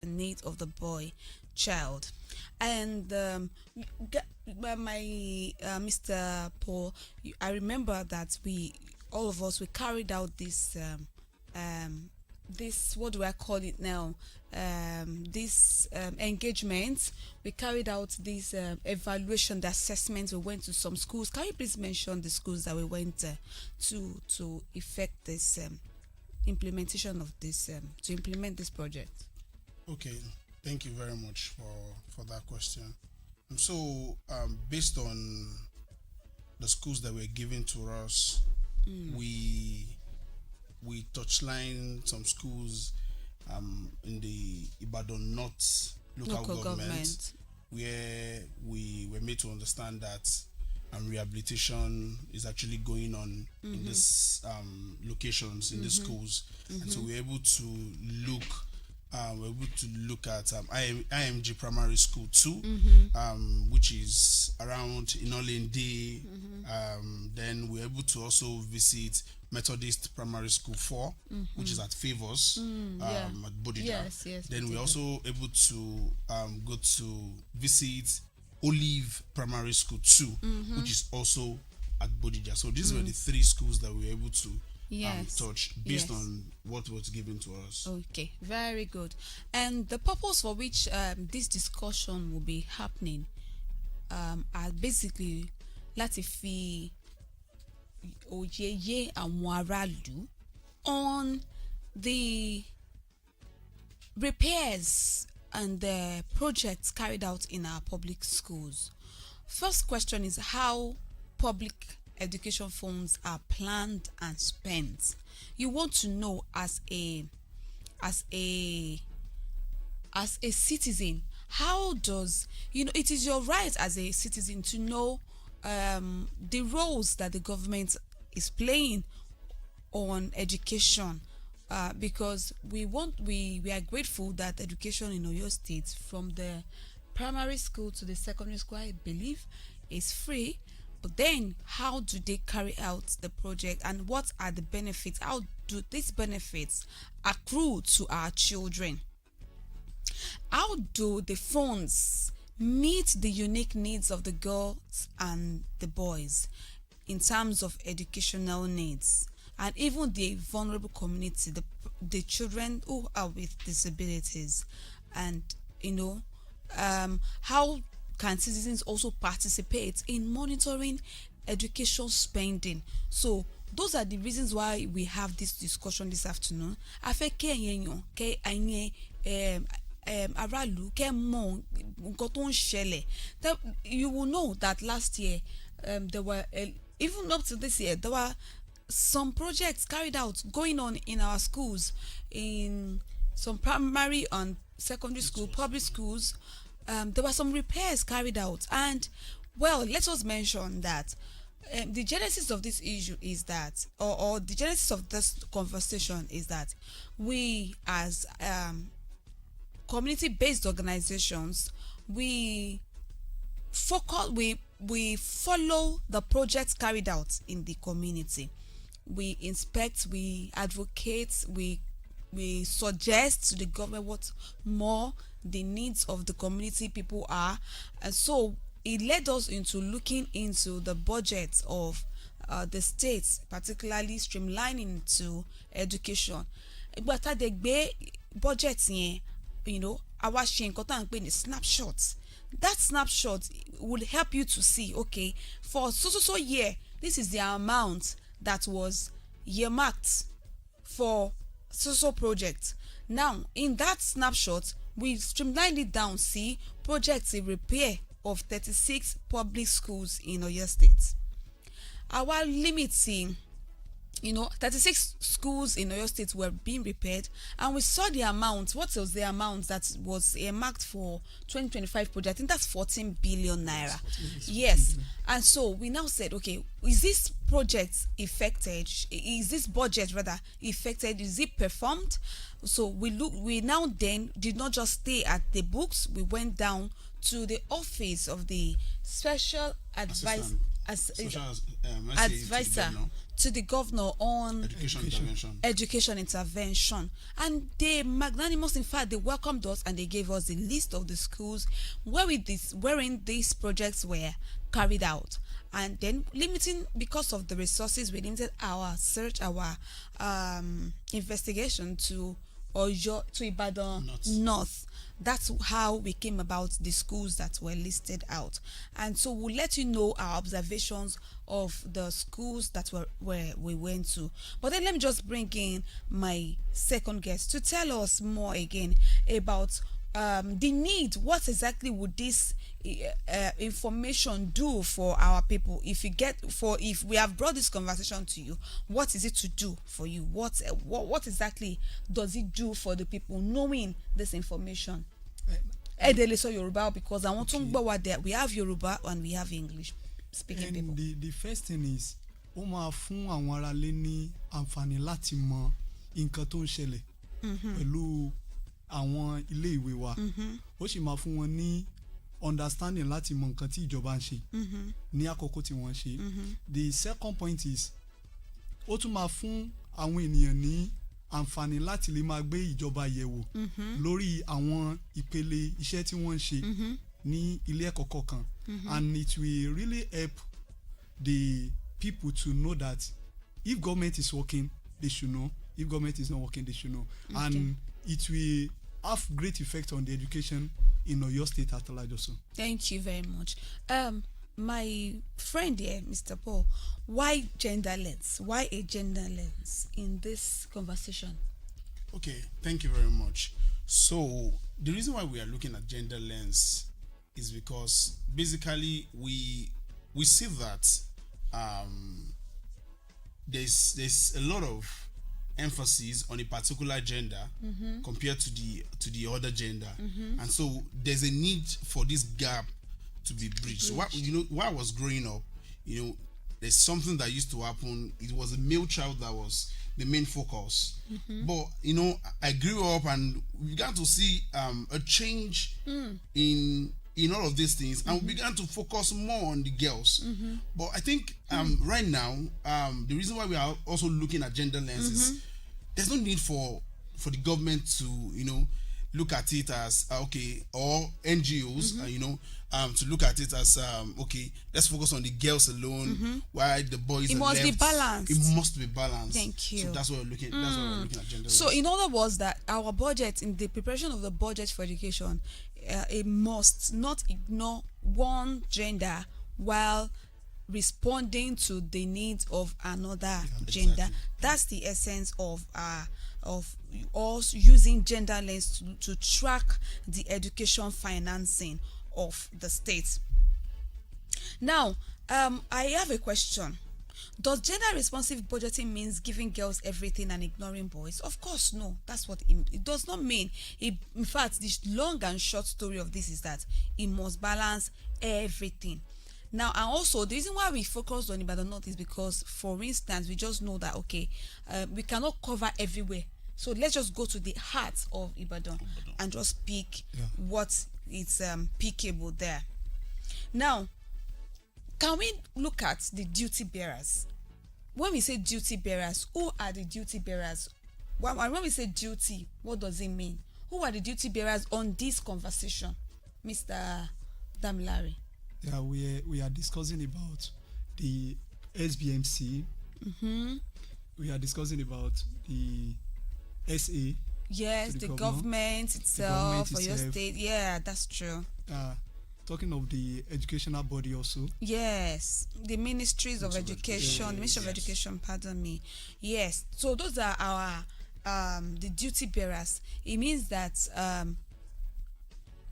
the needs of the boy child. And my Mr. Paul, I remember that we all of us we carried out this, what do I call it now, this engagement. We carried out this evaluation, the assessment. We went to some schools. Can you please mention the schools that we went to effect this implementation of this to implement this project? Okay, thank you very much for that question. So, based on the schools that were given to us, we touchline some schools in the Ibadan North local government, where we were made to understand that rehabilitation is actually going on in these locations, in the schools. And so look we're able to look at IMG Primary School 2, which is around Inolinde. Then we're able to also visit Methodist Primary School 4, which is at Favors, at Bodija. Yes. Then we're also able to go to visit Olive Primary School 2, which is also at Bodija. So these were the three schools that we were able to touch based on what was given to us. Okay, very good. And the purpose for which this discussion will be happening are basically láti fi òye yé àwọn aráàlú on the repairs and the projects carried out in our public schools. First question is how public education funds are planned and spent. You want to know as a citizen, how does, it is your right as a citizen to know the roles that the government is playing on education, because we are grateful that education in Oyo State, from the primary school to the secondary school, I believe, is free. But then, how do they carry out the project, and what are the benefits? How do these benefits accrue to our children? How do the funds meet the unique needs of the girls and the boys in terms of educational needs, and even the vulnerable community, the children who are with disabilities? And how can citizens also participate in monitoring education spending? So those are the reasons why we have this discussion this afternoon. You will know that last year there were even up to this year there were some projects carried out going on in our schools, in some primary and secondary school, public schools. There were some repairs carried out, and let us mention that the genesis of this issue is that, or the genesis of this conversation is that we, as community-based organizations, we follow the projects carried out in the community. We inspect, we advocate, we suggest to the government what more the needs of the community people are. And so it led us into looking into the budget of the states, particularly streamlining to education. But at the budget, àwa ṣe nǹkan tá à ń pè ní snapshot. That snapshot would help you to see, okay, for so year, this is the amount that was earmarked for so project. Now, in that snapshot, we streamlined it down. See, projects in repair of 36 public schools in Oyo State. Our limiting, 36 schools in Oyo State were being repaired, and we saw the amount. What was the amount that was earmarked for 2025 project? I think that's 14 billion naira. Yes. And so we now said, okay, is this project effected? Is this budget rather effected? Is it performed? So we now then did not just stay at the books. We went down to the office of the special as social advisor to the governor on education intervention, and they magnanimous, in fact they welcomed us and they gave us the list of the schools wherein these projects were carried out. And then limiting, because of the resources, we limited our search, our investigation to Oyo, to Ibadan North. That's how we came about the schools that were listed out. And so we'll let you know our observations of the schools that we went to. But then let me just bring in my second guest to tell us more again about the need. What exactly would this information do for our people? If we have brought this conversation to you, what is it to do for you? What exactly does it do for the people knowing this information? Yoruba, because I want to know what there. We have Yoruba and we have English speaking people. The first thing is, ó máa fún àwọn ará lé ní àǹfààní láti mọ nǹkan tó ń ṣẹlẹ̀ pẹ̀lú àwọn ilé ìwé wa. Ó sì máa fún wọn ní understanding láti mọ nǹkan tí ìjọba ń ṣe ní àkókò tí wọ́n ṣe. The second point is, ó tún máa fún àwọn ènìyàn ní àǹfààní láti lè máa gbé ìjọba yẹ̀wò lórí àwọn ìpele iṣẹ́ tí wọ́n ń ṣe ní ilé ẹ̀kọ́ kọ̀ọ̀kan. And it will really help the people to know that if government is working, they should know. If government is not working, they should know. Okay. And it will have great effect on the education in Oyo State at large also. Thank you very much. My friend here, Mr. Paul, why gender lens? Why a gender lens in this conversation? Okay, thank you very much. So the reason why we are looking at gender lens is because basically we see that there's a lot of emphasis on a particular gender compared to the other gender, and so there's a need for this gap to be bridged. So while I was growing up, there's something that used to happen. It was a male child that was the main focus, but I grew up and we began to see a change in all of these things, and we began to focus more on the girls. But I think right now, the reason why we are also looking at gender lens is there's no need for the government to look at it as okay, or NGOs to look at it as okay, let's focus on the girls alone, while the boys it must left. be balanced. It must be balanced. Thank you. So that's what we're looking. That's what we're looking at gender. So in other words, that our budget, in the preparation of the budget for education, it must not ignore one gender while responding to the needs of another gender. Exactly. That's the essence of us using gender lens to track the education financing of the state. Now, I have a question. Does gender responsive budgeting means giving girls everything and ignoring boys? Of course, no. That's what it does not mean. In fact, the long and short story of this is that it must balance everything. Now, and also the reason why we focus on Ibadan North is because, for instance, we just know that okay, we cannot cover everywhere. So let's just go to the heart of Ibadan and just pick what is pickable there. Now, can we look at the duty bearers? When we say duty bearers, who are the duty bearers? When we say duty, what does it mean? Who are the duty bearers on this conversation, Mr. Damilare? Yeah, we are discussing about the SBMC. We are discussing about the SA. Yes, the government itself, or your state. Yeah, that's true. Talking of the educational body also. Yes, the ministries of education, the Ministry of Education, pardon me. Yes, so those are our the duty bearers. It means that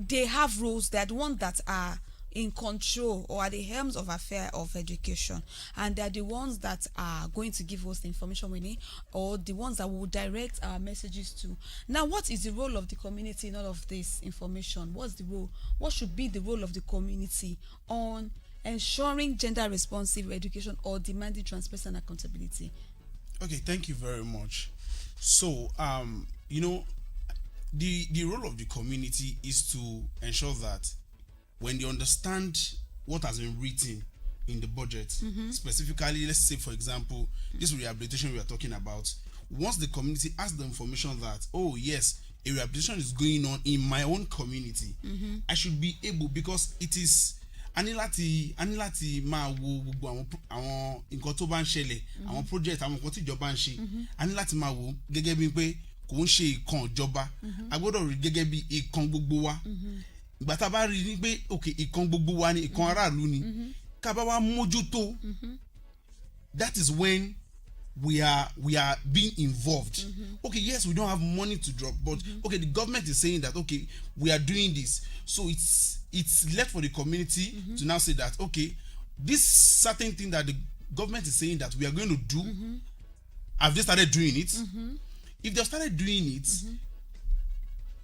they have rules. They're the ones that are in control or at the helms of affair of education, and they're the ones that are going to give us the information we need, or the ones that will direct our messages to. Now, what is the role of the community in all of this information? What's the role? What should be the role of the community on ensuring gender responsive education or demanding transparency and accountability? Okay, thank you very much. So the role of the community is to ensure that when they understand what has been written in the budget. Specifically, let's say for example, this rehabilitation we are talking about. Once the community has the information that, oh yes, a rehabilitation is going on in my own community, I should be able, because it is ani láti máa wo gbogbo àwọn nǹkan tó bá ń ṣẹlẹ̀, àwọn project, àwọn nǹkan tí ìjọba ń ṣe, ani láti máa wo gẹ́gẹ́ bí pé kò ń ṣe ìkan ìjọba, a gbọ́dọ̀ rí gẹ́gẹ́ bí ìkan gbogbo wa. Ìgbà tá a bá rí ni pé okay, ìkan gbogbo wa ni, ìkan aráàlú ni, ká bá wa mójútó, that is when we are being involved. Okay, yes, we don't have money to drop, but okay, the government is saying that okay, we are doing this, so it's left for the community to now say that okay, this certain thing that the government is saying that we are going to do, have they started doing it? If they started doing it,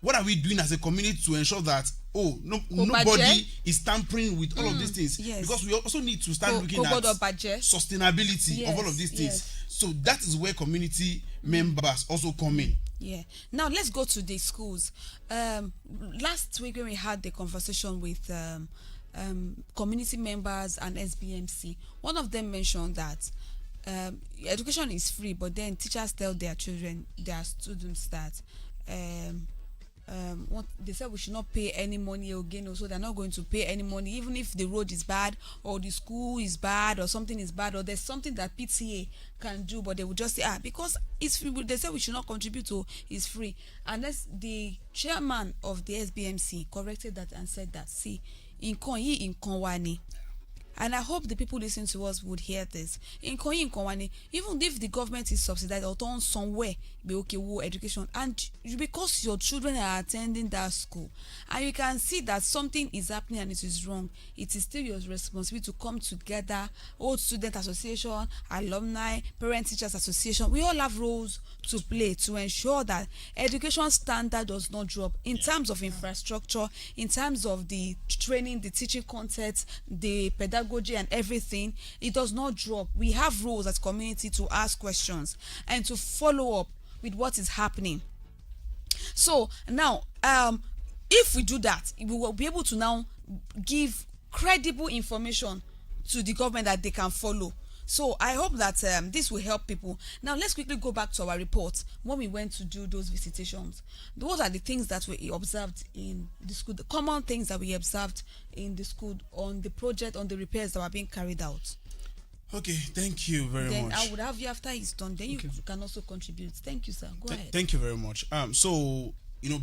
what are we doing as a community to ensure that nobody is tampering with all of these things? Yes. Because we also need to start looking at sustainability of all of these things. Yes. So that is where community members also come in. Yeah. Now let's go to the schools. Last week when we had the conversation with community members and SBMC, one of them mentioned that education is free, but then teachers tell their students that what they said, we should not pay any money again, so they're not going to pay any money even if the road is bad or the school is bad or something is bad or there's something that PTA can do, but they will just say because it's free. They said we should not contribute to it's free, unless the chairman of the SBMC corrected that and said that nǹkan yìí nǹkan wa ni. And I hope the people listening to us would hear this. Even if the government is subsidized or done somewhere, be okay with education, and because your children are attending that school, and you can see that something is happening and it is wrong, it is still your responsibility to come together. Old Student Association, alumni, parent teachers association, we all have roles to play to ensure that education standard does not drop in terms of infrastructure, in terms of the training, the teaching content, the pedagogy and everything. It does not drop. We have roles as community to ask questions and to follow up with what is happening. So now if we do that, we will be able to now give credible information to the government that they can follow. So I hope that this will help people. Now let's quickly go back to our report when we went to do those visitations. Those are the things that we observed in the school, the common things that we observed in the school on the project, on the repairs that were being carried out. Okay, thank you very much. Then I would have you after he's done. Then you can also contribute. Thank you, sir. Go ahead. Thank you very much. So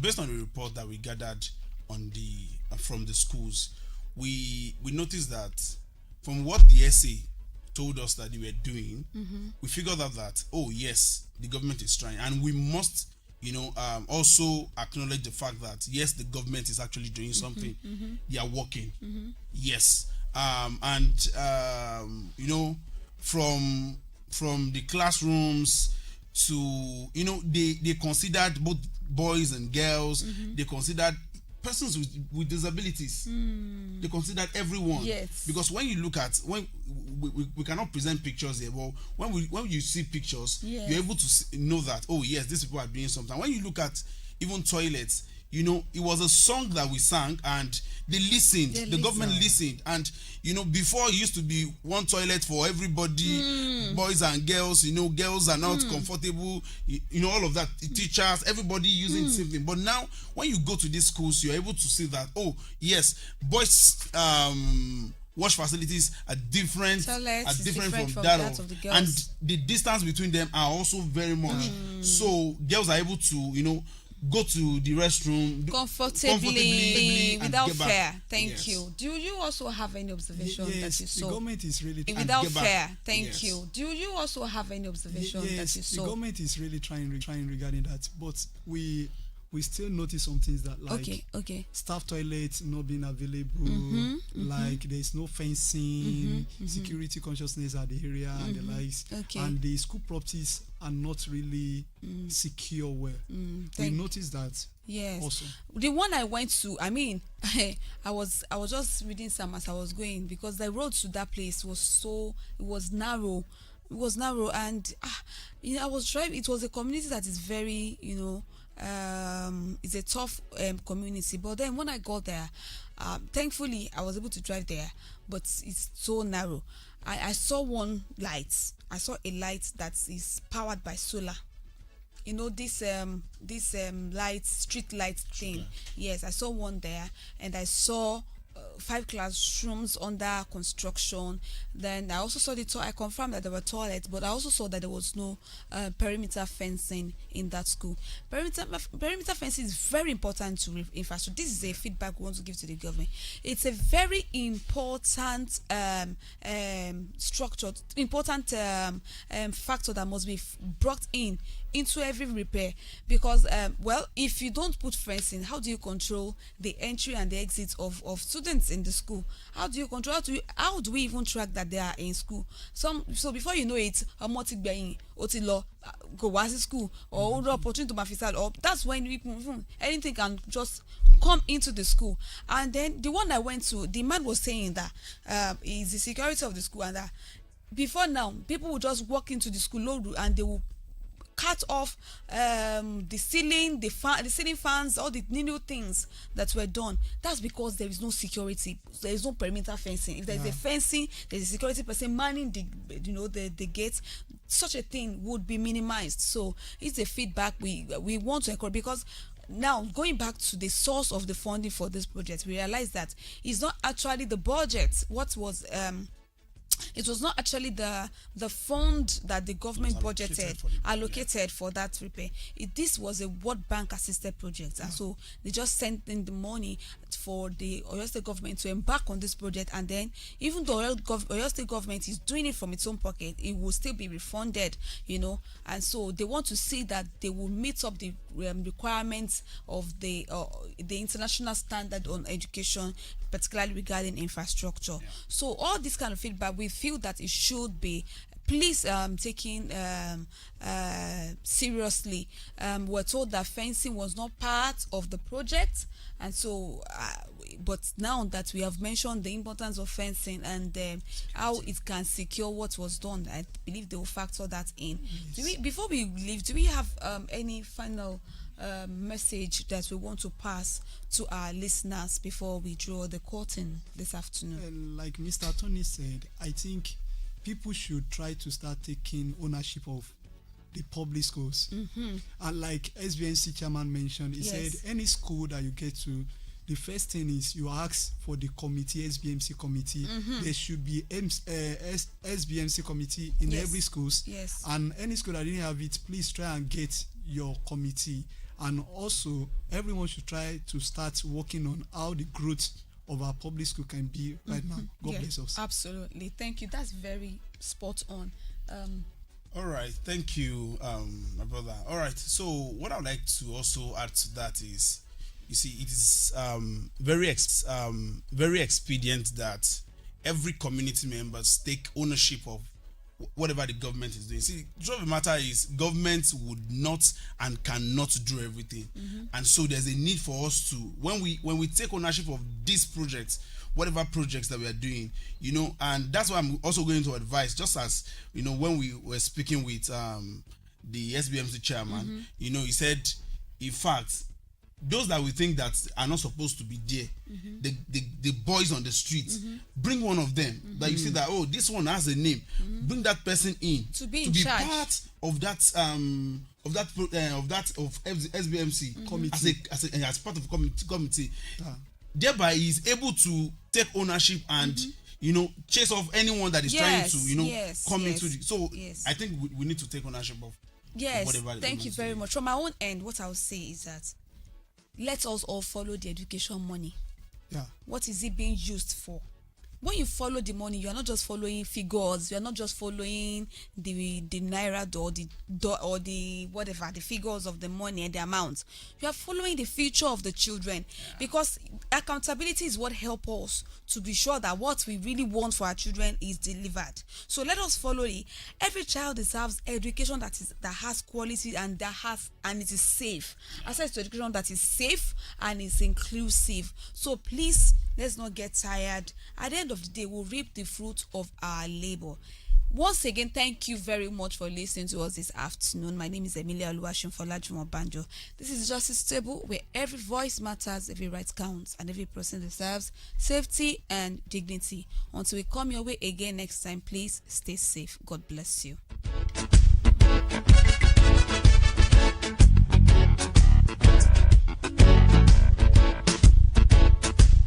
based on the report that we gathered on the from the schools, we noticed that from what the SA told us that they were doing, we figured out that yes, the government is trying, and we must also acknowledge the fact that yes, the government is actually doing something. They are working. Yes. From the classrooms to they considered both boys and girls. They considered persons with disabilities. They considered everyone. Yes. Because when you look at when we cannot present pictures here, but when you see pictures, yes, you're able to know that yes, these people are doing something. When you look at even toilets, it was a song that we sang and they listened. The government listened, and before it used to be one toilet for everybody, boys and girls. Girls are not comfortable. All of that. Teachers, everybody using the same thing. But now, when you go to these schools, you're able to see that yes, boys wash facilities are different. Toilets different from that of the girls, and the distance between them are also very much. So girls are able to go to the restroom comfortably without fear. Thank yes. you. Do you also have any observation that you saw? The government is really without fear. Thank yes. you. Do you also have any observation that you saw? The government is really trying regarding that, but we still notice some things that like staff toilets not being available, like there's no fencing, security consciousness at the area and the likes, and the school properties are not really secure well. We noticed that. Yes. Also. The one I went to, I mean, I was just reading some as I was going, because the road to that place was narrow. It was narrow, and I was driving. It was a community that is very, it's a tough community. But then when I got there, thankfully I was able to drive there, but it's so narrow. I saw one light. I saw a light that is powered by solar. You know this light, street light thing. Yes, I saw one there, and I saw 5 classrooms under construction. Then I also saw I confirmed that there were toilets, but I also saw that there was no perimeter fencing in that school. Perimeter fencing is very important to infrastructure. This is a feedback we want to give to the government. It's a very important structure, important factor that must be brought into every repair, because well, if you don't put fencing, how do you control the entry and the exit of students in the school? How do you control, how do we even track that they are in school? So before you know it, a multi otilo go was school or opportunity to mafisad, or that's when anything can just come into the school. And then the one I went to, the man was saying that is the security of the school, and that before now people will just walk into the school and they will cut off the ceiling, the ceiling fans, all the new things that were done. That's because there is no security. There is no perimeter fencing. If there is a fencing, there is a security person manning the gates. Such a thing would be minimized. So it's a feedback we want to encourage, because now going back to the source of the funding for this project, we realize that it's not actually the budget. It was not actually the fund that the government budgeted allocated for that repair. This was a World Bank assisted project, and so they just sent in the money for the Oyo State government to embark on this project. And then even though Oyo State government is doing it from its own pocket, it will still be refunded, and so they want to see that they will meet up the requirements of the international standard on education, particularly regarding infrastructure. So all this kind of feedback, we feel that it should be please taken seriously. We're told that fencing was not part of the project, and so but now that we have mentioned the importance of fencing and how it can secure what was done, I believe they will factor that in. Before we leave, do we have any final message that we want to pass to our listeners before we draw the curtain this afternoon? Like Mr. Tony said, I think people should try to start taking ownership of the public schools. And like SBNC chairman mentioned, he said any school that you get to, the first thing is you ask for the committee, SBMC committee. There should be SBMC committee in every schools. And any school that didn't have it, please try and get your committee. And also, everyone should try to start working on how the growth of our public school can be right now. God bless us. Absolutely. Thank you. That's very spot on. All right. Thank you, my brother. All right. So what I would like to also add to that is, you see, it is very expedient that every community members take ownership of whatever the government is doing. See, the truth of the matter is government would not and cannot do everything. And so there's a need for us to, when we take ownership of these projects, whatever projects that we are doing, and that's why I'm also going to advise, just as, when we were speaking with the SBMC chairman, he said, in fact, those that we think that are not supposed to be there, the boys on the streets, bring one of them that you see that, oh, this one has a name, bring that person in to be part of that of SBMC committee as part of committee. Thereby he is able to take ownership and chase off anyone that is trying to come into the, so I think we need to take ownership of whatever. Thank you very much. From my own end, what I would say is that let us all follow the education money. What is it being used for? When you follow the money, you are not just following figures. You are not just following the naira or the whatever, the figures of the money and the amount. You are following the future of the children, because accountability is what helps us to be sure that what we really want for our children is delivered. So let us follow it. Every child deserves education that has quality and it is safe. Access to education that is safe and is inclusive. So please, let's not get tired. At the end of the day, we'll reap the fruit of our labor. Once again, thank you very much for listening to us this afternoon. My name is EMILIA OLUWASEUN Banjo. This is Justice Table, where every voice matters, every right counts, and every person deserves safety and dignity. Until we come your way again next time, please stay safe. God bless you.